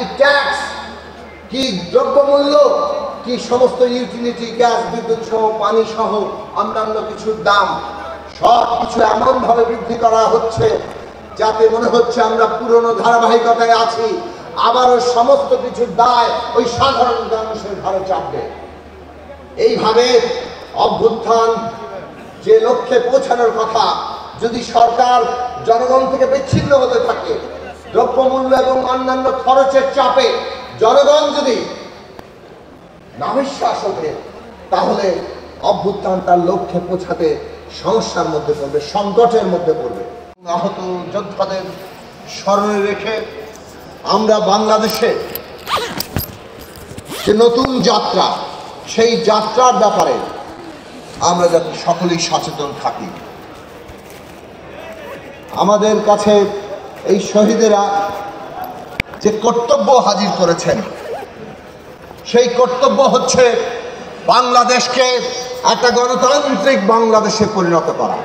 কি ট্যাক্স, কি দ্রব্যমূল্য, কি সমস্ত ইউটিলিটি, গ্যাস, বিদ্যুৎ সহ, পানি সহ অন্যান্য কিছুর দাম সব কিছু এমনভাবে বৃদ্ধি করা হচ্ছে যাতে মনে হচ্ছে আমরা পুরনো ধারাবাহিকতায় আছি। আবারও সমস্ত কিছুর দায় ওই সাধারণ মানুষের ঘরে চাপবে। এইভাবে অভ্যুত্থান যে লক্ষ্যে পৌঁছানোর কথা, যদি সরকার জনগণ থেকে বিচ্ছিন্ন হতে থাকে, দ্রব্যমূল্য এবং অন্যান্য খরচের চাপে জনগণ যদি নাভিশ্বাস ওঠে, তাহলে অভ্যুত্থান তার লক্ষ্যে পৌঁছাতে সমস্যার মধ্যে পড়বে, সংকটের মধ্যে পড়বে। আহত যোদ্ধাদের স্মরণে রেখে আমরা বাংলাদেশে যে নতুন যাত্রা, সেই যাত্রার ব্যাপারে আমরা যাতে সকলেই সচেতন থাকি। আমাদের কাছে এই শহীদেরা যে কর্তব্য হাজির করেছেন, সেই কর্তব্য হচ্ছে বাংলাদেশকে একটা গণতান্ত্রিক বাংলাদেশে পরিণত করা।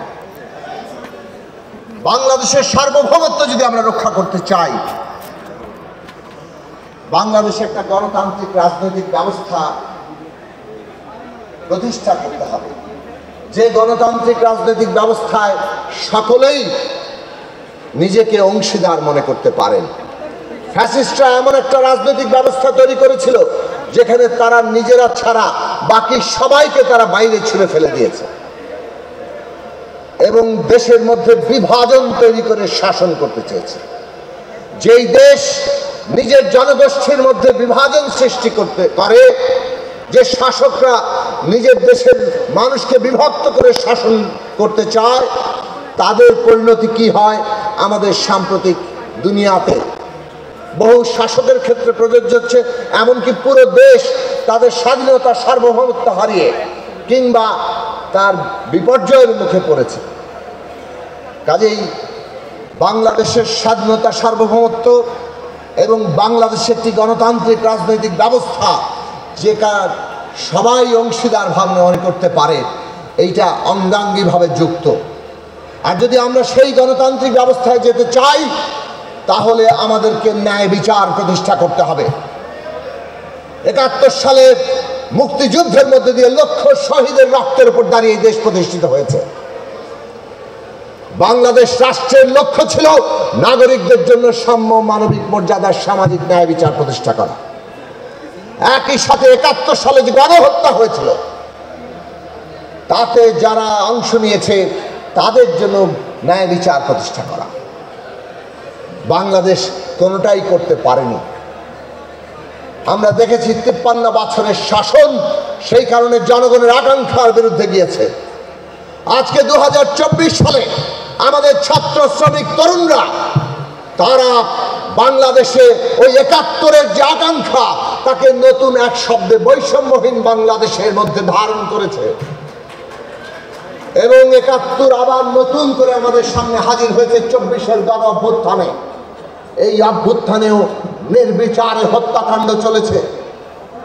বাংলাদেশের সার্বভৌমত্ব যদি আমরা রক্ষা করতে চাই, বাংলাদেশে একটা গণতান্ত্রিক রাজনৈতিক ব্যবস্থা প্রতিষ্ঠা করতে হবে, যে গণতান্ত্রিক রাজনৈতিক ব্যবস্থায় সকলেই নিজেকে অংশীদার মনে করতে পারেন। ফ্যাসিস্টরা এমন একটা রাজনৈতিক ব্যবস্থা তৈরি করেছিল যেখানে তারা নিজেরা ছাড়া বাকি সবাইকে তারা বাইরে ছুঁড়ে ফেলে দিয়েছে এবং দেশের মধ্যে বিভাজন তৈরি করে শাসন করতে চেয়েছে। যেই দেশ নিজের জনগোষ্ঠীর মধ্যে বিভাজন সৃষ্টি করে, যে শাসকরা নিজের দেশের মানুষকে বিভক্ত করে শাসন করতে চায়, তাদের পরিণতি কি হয় আমাদের সাম্প্রতিক দুনিয়াতে বহু শাসকের ক্ষেত্রে প্রযোজ্য হচ্ছে। এমনকি পুরো দেশ তাদের স্বাধীনতা, সার্বভৌমত্ব হারিয়ে কিংবা তার বিপর্যয়ের মুখে পড়েছে। কাজেই বাংলাদেশের স্বাধীনতা, সার্বভৌমত্ব এবং বাংলাদেশের একটি গণতান্ত্রিক রাজনৈতিক ব্যবস্থা যেটার সবাই অংশীদার ভাব মনে করতে পারে, এইটা অঙ্গাঙ্গিভাবে যুক্ত। আর যদি আমরা সেই গণতান্ত্রিক ব্যবস্থায় যেতে চাই, তাহলে আমাদেরকে ন্যায় বিচার প্রতিষ্ঠা করতে হবে। ৭১ সালে মুক্তিযুদ্ধের মধ্যে দিয়ে লক্ষ শহীদের রক্তের উপর দাঁড়িয়ে দেশ প্রতিষ্ঠিত হয়েছে। বাংলাদেশ রাষ্ট্রের লক্ষ্য ছিল নাগরিকদের জন্য সাম্য, মানবিক মর্যাদার সামাজিক ন্যায় বিচার প্রতিষ্ঠা করা। একই সাথে ৭১ সালে যে গণহত্যা হয়েছিল, তাতে যারা অংশ নিয়েছে তাদের জন্য ন্যায় বিচার প্রতিষ্ঠা করা। বাংলাদেশ কোনোটাই করতে পারেনি। আমরা দেখেছি ৫৩ বছরের শাসন সেই কারণে জনগণের আকাঙ্ক্ষার বিরুদ্ধে গিয়েছে। আজকে ২০২৪ সালে আমাদের ছাত্র, শ্রমিক, তরুণরা তারা বাংলাদেশে ওই ৭১-এর যে আকাঙ্ক্ষা, তাকে নতুন এক শব্দে বৈষম্যহীন বাংলাদেশের মধ্যে ধারণ করেছে এবং ৭১ আবার নতুন করে আমাদের সামনে হাজির হয়েছে ২৪-এর গণ অভ্যুত্থানে। এই অভ্যুত্থানেও নির্বিচারে হত্যাকাণ্ড চলেছে।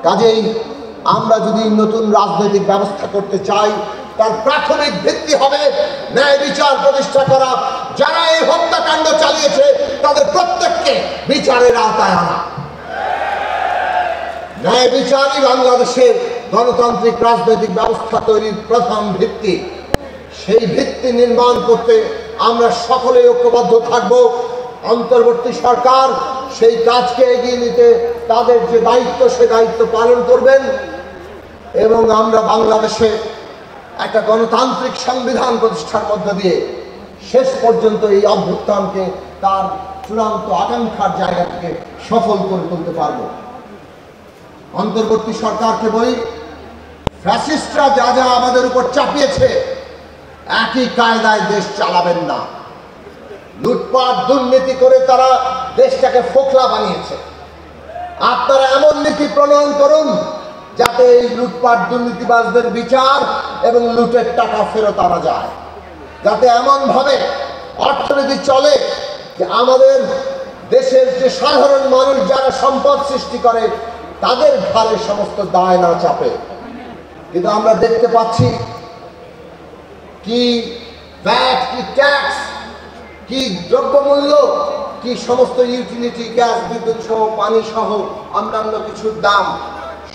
কাজেই আমরা যদি নতুন রাজনৈতিক ব্যবস্থা করতে চাই, তার প্রাথমিক ভিত্তি হবে ন্যায় বিচার প্রতিষ্ঠা করা। যারা এই হত্যাকাণ্ড চালিয়েছে তাদের প্রত্যেককে বিচারের আওতায় আনা। ন্যায় বিচারই বাংলাদেশের গণতান্ত্রিক রাজনৈতিক ব্যবস্থা তৈরির প্রধান ভিত্তি। সেই ভিত্তি নির্মাণ করতে আমরা সকলেই ঐক্যবদ্ধ থাকব। অন্তর্বর্তী সরকার সেই কাজকে এগিয়ে নিতে তাদের যে দায়িত্ব, সে দায়িত্ব পালন করবেন এবং আমরা বাংলাদেশে একটা গণতান্ত্রিক সংবিধান প্রতিষ্ঠার মধ্য দিয়ে শেষ পর্যন্ত এই অভ্যুত্থানকে তার চূড়ান্ত আকাঙ্ক্ষার জায়গা থেকে সফল করে তুলতে পারব। অন্তর্বর্তী সরকারকে বলি, ফ্যাসিস্টরা যা যা আমাদের উপর চাপিয়েছে, একই কায়দায় দেশ চালাবেন না। লুটপাট, দুর্নীতি করে তারা দেশটাকে ফোকলা বানিয়েছে। আপনারা এমন নীতি প্রণয়ন করুন যাতে এই লুটপাট, দুর্নীতিবাজদের বিচার এবং লুটের টাকা ফেরত আনা যায়, যাতে এমনভাবে অর্থনীতি চলে যে আমাদের দেশের যে সাধারণ মানুষ যারা সম্পদ সৃষ্টি করে তাদের ঘাড়ে সমস্ত দায় না চাপে। কিন্তু আমরা দেখতে পাচ্ছি কি ভ্যাট, কি ট্যাক্স, কি দ্রব্যমূল্য, কি সমস্ত ইউটিলিটি, গ্যাস, বিদ্যুৎ সহ, পানি সহ অন্যান্য কিছুর দাম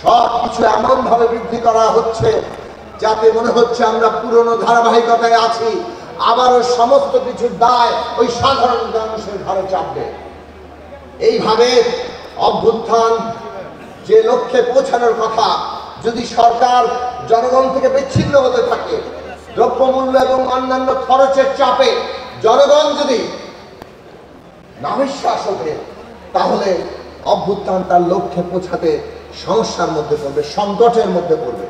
সব কিছু এমনভাবে বৃদ্ধি করা হচ্ছে যাতে মনে হচ্ছে আমরা পুরনো ধারাবাহিকতায় আছি। আবারও সমস্ত কিছুর দায় ওই সাধারণ মানুষের ঘরে চাপবে। এইভাবে অভ্যুত্থান যে লক্ষ্যে পৌঁছানোর কথা, যদি সরকার জনগণ থেকে বিচ্ছিন্ন হতে থাকে, দ্রব্যমূল্য এবং অন্যান্য খরচের চাপে জনগণ যদি নাভিশ্বাস ওঠে, তাহলে অভ্যুত্থান তার লক্ষ্যে পৌঁছাতে সমস্যার মধ্যে পড়বে, সংকটের মধ্যে পড়বে।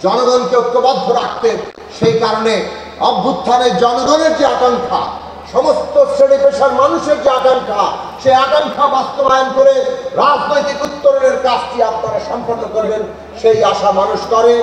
জনগণকে ঐক্যবদ্ধ রাখতে সেই কারণে অভ্যুত্থানের জনগণের যে আকাঙ্ক্ষা, সমস্ত শ্রেণী পেশার মানুষের যে আকাঙ্ক্ষা, সেই আকাঙ্ক্ষা বাস্তবায়ন করে রাজনৈতিক উত্তরণের কাজটি আপনারা সম্পন্ন করবেন, সেই আশা মানুষ করে।